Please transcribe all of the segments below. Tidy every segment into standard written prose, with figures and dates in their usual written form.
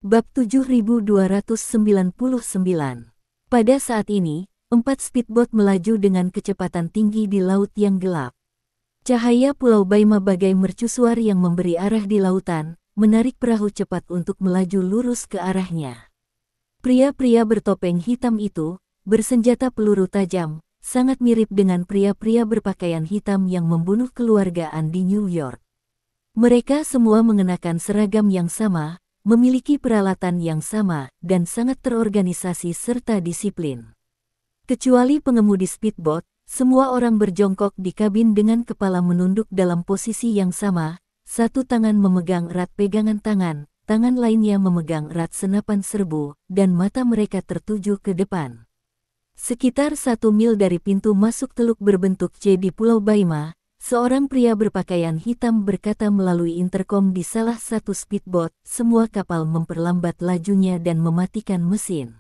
Bab 7299. Pada saat ini, 4 speedboat melaju dengan kecepatan tinggi di laut yang gelap. Cahaya Pulau Baima bagai mercusuar yang memberi arah di lautan, menarik perahu cepat untuk melaju lurus ke arahnya. Pria-pria bertopeng hitam itu, bersenjata peluru tajam, sangat mirip dengan pria-pria berpakaian hitam yang membunuh keluargaan di New York. Mereka semua mengenakan seragam yang sama, memiliki peralatan yang sama, dan sangat terorganisasi serta disiplin. Kecuali pengemudi speedboat, semua orang berjongkok di kabin dengan kepala menunduk dalam posisi yang sama, satu tangan memegang erat pegangan tangan, tangan lainnya memegang erat senapan serbu, dan mata mereka tertuju ke depan. Sekitar 1 mil dari pintu masuk teluk berbentuk C di Pulau Baima, seorang pria berpakaian hitam berkata melalui interkom di salah satu speedboat, semua kapal memperlambat lajunya dan mematikan mesin.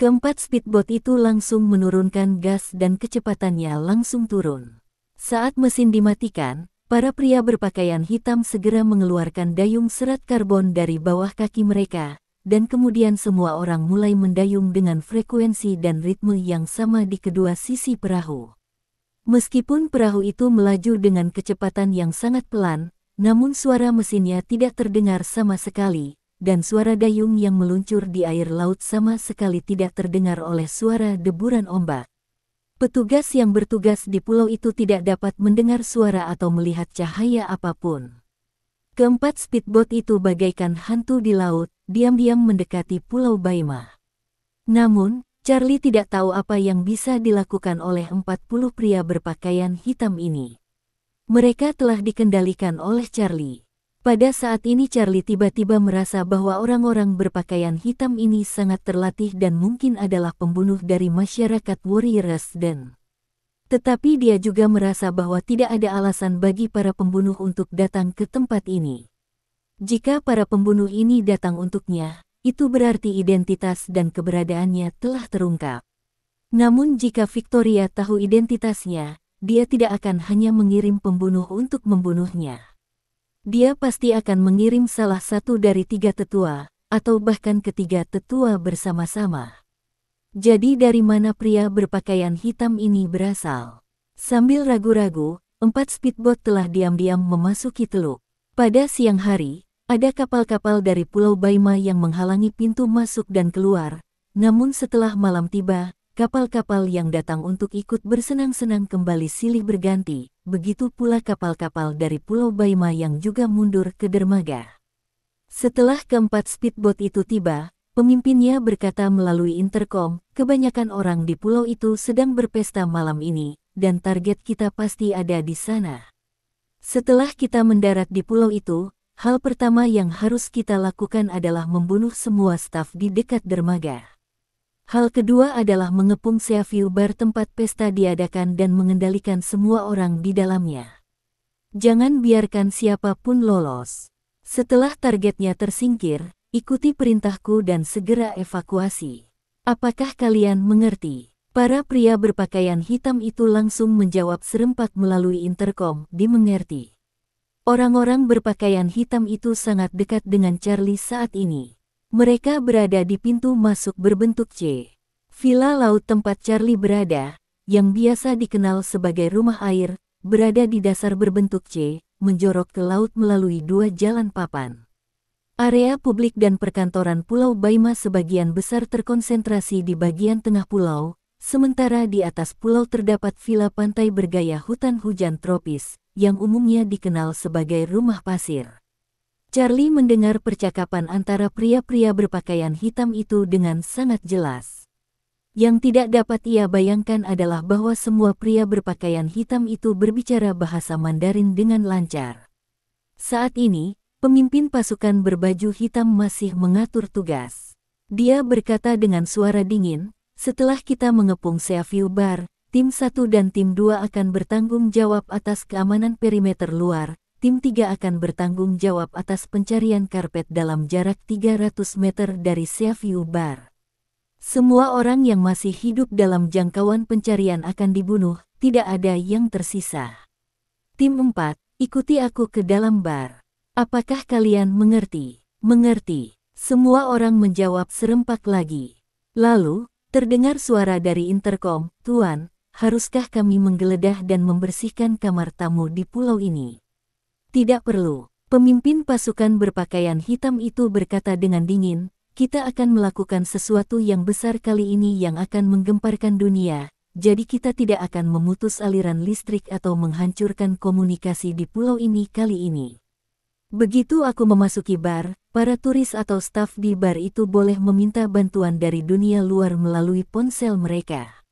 Keempat speedboat itu langsung menurunkan gas dan kecepatannya langsung turun. Saat mesin dimatikan, para pria berpakaian hitam segera mengeluarkan dayung serat karbon dari bawah kaki mereka, dan kemudian semua orang mulai mendayung dengan frekuensi dan ritme yang sama di kedua sisi perahu. Meskipun perahu itu melaju dengan kecepatan yang sangat pelan, namun suara mesinnya tidak terdengar sama sekali, dan suara dayung yang meluncur di air laut sama sekali tidak terdengar oleh suara deburan ombak. Petugas yang bertugas di pulau itu tidak dapat mendengar suara atau melihat cahaya apapun. Keempat speedboat itu bagaikan hantu di laut, diam-diam mendekati Pulau Baima. Namun, Charlie tidak tahu apa yang bisa dilakukan oleh 40 pria berpakaian hitam ini. Mereka telah dikendalikan oleh Charlie. Pada saat ini Charlie tiba-tiba merasa bahwa orang-orang berpakaian hitam ini sangat terlatih dan mungkin adalah pembunuh dari masyarakat Warriors dan... Tetapi dia juga merasa bahwa tidak ada alasan bagi para pembunuh untuk datang ke tempat ini. Jika para pembunuh ini datang untuknya, itu berarti identitas dan keberadaannya telah terungkap. Namun jika Victoria tahu identitasnya, dia tidak akan hanya mengirim pembunuh untuk membunuhnya. Dia pasti akan mengirim salah satu dari 3 tetua, atau bahkan ketiga tetua bersama-sama. Jadi dari mana pria berpakaian hitam ini berasal? Sambil ragu-ragu, 4 speedboat telah diam-diam memasuki teluk. Pada siang hari, ada kapal-kapal dari Pulau Baima yang menghalangi pintu masuk dan keluar, namun setelah malam tiba, kapal-kapal yang datang untuk ikut bersenang-senang kembali silih berganti, begitu pula kapal-kapal dari Pulau Baima yang juga mundur ke dermaga. Setelah keempat speedboat itu tiba, pemimpinnya berkata melalui interkom, kebanyakan orang di pulau itu sedang berpesta malam ini, dan target kita pasti ada di sana. Setelah kita mendarat di pulau itu, hal pertama yang harus kita lakukan adalah membunuh semua staf di dekat dermaga. Hal kedua adalah mengepung Seaview Bar tempat pesta diadakan dan mengendalikan semua orang di dalamnya. Jangan biarkan siapapun lolos. Setelah targetnya tersingkir, ikuti perintahku dan segera evakuasi. Apakah kalian mengerti? Para pria berpakaian hitam itu langsung menjawab serempak melalui interkom, dimengerti. Orang-orang berpakaian hitam itu sangat dekat dengan Charlie saat ini. Mereka berada di pintu masuk berbentuk C. Villa laut tempat Charlie berada, yang biasa dikenal sebagai rumah air, berada di dasar berbentuk C, menjorok ke laut melalui 2 jalan papan. Area publik dan perkantoran Pulau Baima sebagian besar terkonsentrasi di bagian tengah pulau, sementara di atas pulau terdapat villa pantai bergaya hutan hujan tropis, yang umumnya dikenal sebagai rumah pasir. Charlie mendengar percakapan antara pria-pria berpakaian hitam itu dengan sangat jelas. Yang tidak dapat ia bayangkan adalah bahwa semua pria berpakaian hitam itu berbicara bahasa Mandarin dengan lancar. Saat ini, pemimpin pasukan berbaju hitam masih mengatur tugas. Dia berkata dengan suara dingin, setelah kita mengepung Seaview Bar, Tim 1 dan Tim 2 akan bertanggung jawab atas keamanan perimeter luar, Tim 3 akan bertanggung jawab atas pencarian karpet dalam jarak 300 meter dari Seaview Bar. Semua orang yang masih hidup dalam jangkauan pencarian akan dibunuh, tidak ada yang tersisa. Tim 4, ikuti aku ke dalam bar. Apakah kalian mengerti? Mengerti. Semua orang menjawab serempak lagi. Lalu, terdengar suara dari interkom, "Tuan, haruskah kami menggeledah dan membersihkan kamar tamu di pulau ini?" "Tidak perlu." Pemimpin pasukan berpakaian hitam itu berkata dengan dingin, "Kita akan melakukan sesuatu yang besar kali ini yang akan menggemparkan dunia, jadi kita tidak akan memutus aliran listrik atau menghancurkan komunikasi di pulau ini kali ini." Begitu aku memasuki bar, para turis atau staf di bar itu boleh meminta bantuan dari dunia luar melalui ponsel mereka.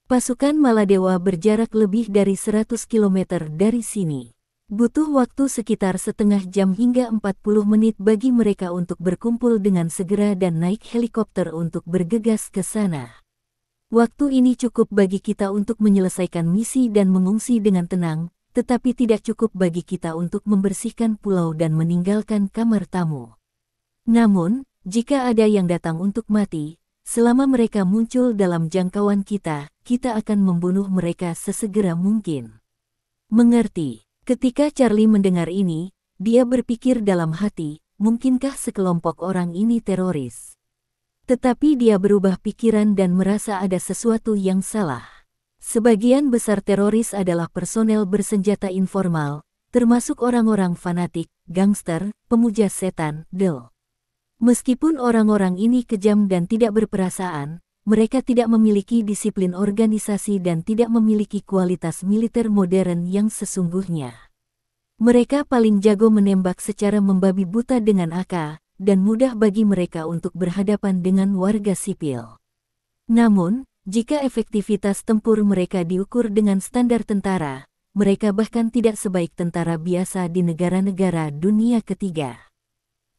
Pasukan Maladewa berjarak lebih dari 100 km dari sini. Butuh waktu sekitar setengah jam hingga 40 menit bagi mereka untuk berkumpul dengan segera dan naik helikopter untuk bergegas ke sana. Waktu ini cukup bagi kita untuk menyelesaikan misi dan mengungsi dengan tenang, tetapi tidak cukup bagi kita untuk membersihkan pulau dan meninggalkan kamar tamu. Namun, jika ada yang datang untuk mati, selama mereka muncul dalam jangkauan kita akan membunuh mereka sesegera mungkin. Mengerti? Ketika Charlie mendengar ini, dia berpikir dalam hati, mungkinkah sekelompok orang ini teroris? Tetapi dia berubah pikiran dan merasa ada sesuatu yang salah. Sebagian besar teroris adalah personel bersenjata informal, termasuk orang-orang fanatik, gangster, pemuja setan, del. Meskipun orang-orang ini kejam dan tidak berperasaan, mereka tidak memiliki disiplin organisasi dan tidak memiliki kualitas militer modern yang sesungguhnya. Mereka paling jago menembak secara membabi buta dengan AK, dan mudah bagi mereka untuk berhadapan dengan warga sipil. Namun, jika efektivitas tempur mereka diukur dengan standar tentara, mereka bahkan tidak sebaik tentara biasa di negara-negara dunia ketiga.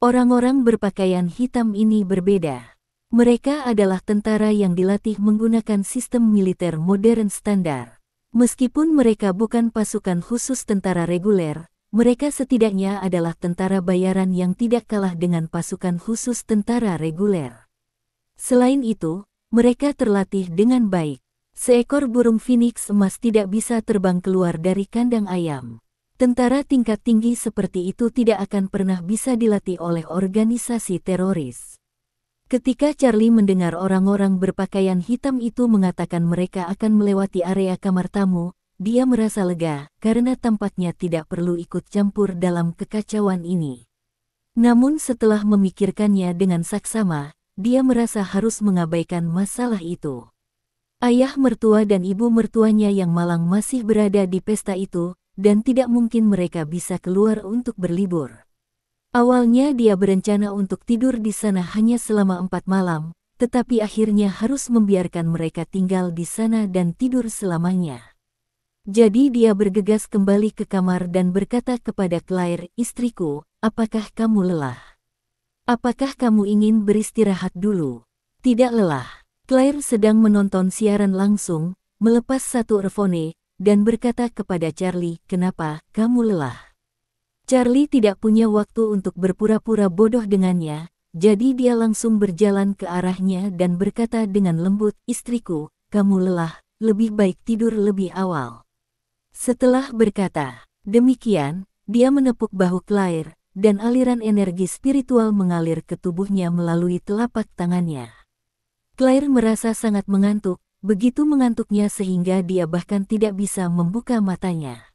Orang-orang berpakaian hitam ini berbeda. Mereka adalah tentara yang dilatih menggunakan sistem militer modern standar. Meskipun mereka bukan pasukan khusus tentara reguler, mereka setidaknya adalah tentara bayaran yang tidak kalah dengan pasukan khusus tentara reguler. Selain itu, mereka terlatih dengan baik. Seekor burung phoenix emas tidak bisa terbang keluar dari kandang ayam. Tentara tingkat tinggi seperti itu tidak akan pernah bisa dilatih oleh organisasi teroris. Ketika Charlie mendengar orang-orang berpakaian hitam itu mengatakan mereka akan melewati area kamar tamu, dia merasa lega karena tampaknya tidak perlu ikut campur dalam kekacauan ini. Namun setelah memikirkannya dengan saksama, dia merasa harus mengabaikan masalah itu. Ayah mertua dan ibu mertuanya yang malang masih berada di pesta itu, dan tidak mungkin mereka bisa keluar untuk berlibur. Awalnya dia berencana untuk tidur di sana hanya selama 4 malam, tetapi akhirnya harus membiarkan mereka tinggal di sana dan tidur selamanya. Jadi dia bergegas kembali ke kamar dan berkata kepada Claire, "Istriku, apakah kamu lelah? Apakah kamu ingin beristirahat dulu?" "Tidak lelah." Claire sedang menonton siaran langsung, melepas satu earphone, dan berkata kepada Charlie, "Kenapa kamu lelah?" Charlie tidak punya waktu untuk berpura-pura bodoh dengannya, jadi dia langsung berjalan ke arahnya dan berkata dengan lembut, "Istriku, kamu lelah, lebih baik tidur lebih awal." Setelah berkata demikian, dia menepuk bahu Claire, dan aliran energi spiritual mengalir ke tubuhnya melalui telapak tangannya. Claire merasa sangat mengantuk, begitu mengantuknya sehingga dia bahkan tidak bisa membuka matanya.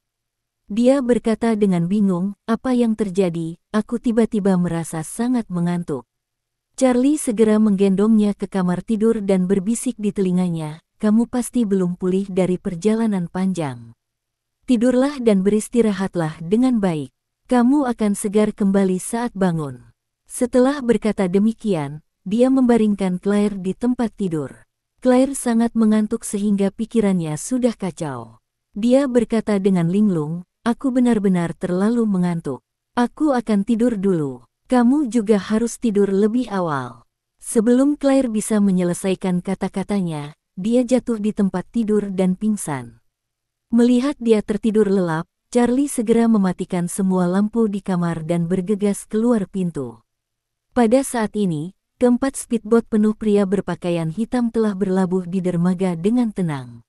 Dia berkata dengan bingung, "Apa yang terjadi? Aku tiba-tiba merasa sangat mengantuk." Charlie segera menggendongnya ke kamar tidur dan berbisik di telinganya, "Kamu pasti belum pulih dari perjalanan panjang. Tidurlah dan beristirahatlah dengan baik. Kamu akan segar kembali saat bangun." Setelah berkata demikian, dia membaringkan Claire di tempat tidur. Claire sangat mengantuk sehingga pikirannya sudah kacau. Dia berkata dengan linglung, "Aku benar-benar terlalu mengantuk. Aku akan tidur dulu. Kamu juga harus tidur lebih awal." Sebelum Claire bisa menyelesaikan kata-katanya, dia jatuh di tempat tidur dan pingsan. Melihat dia tertidur lelap, Charlie segera mematikan semua lampu di kamar dan bergegas keluar pintu. Pada saat ini, keempat speedboat penuh pria berpakaian hitam telah berlabuh di dermaga dengan tenang.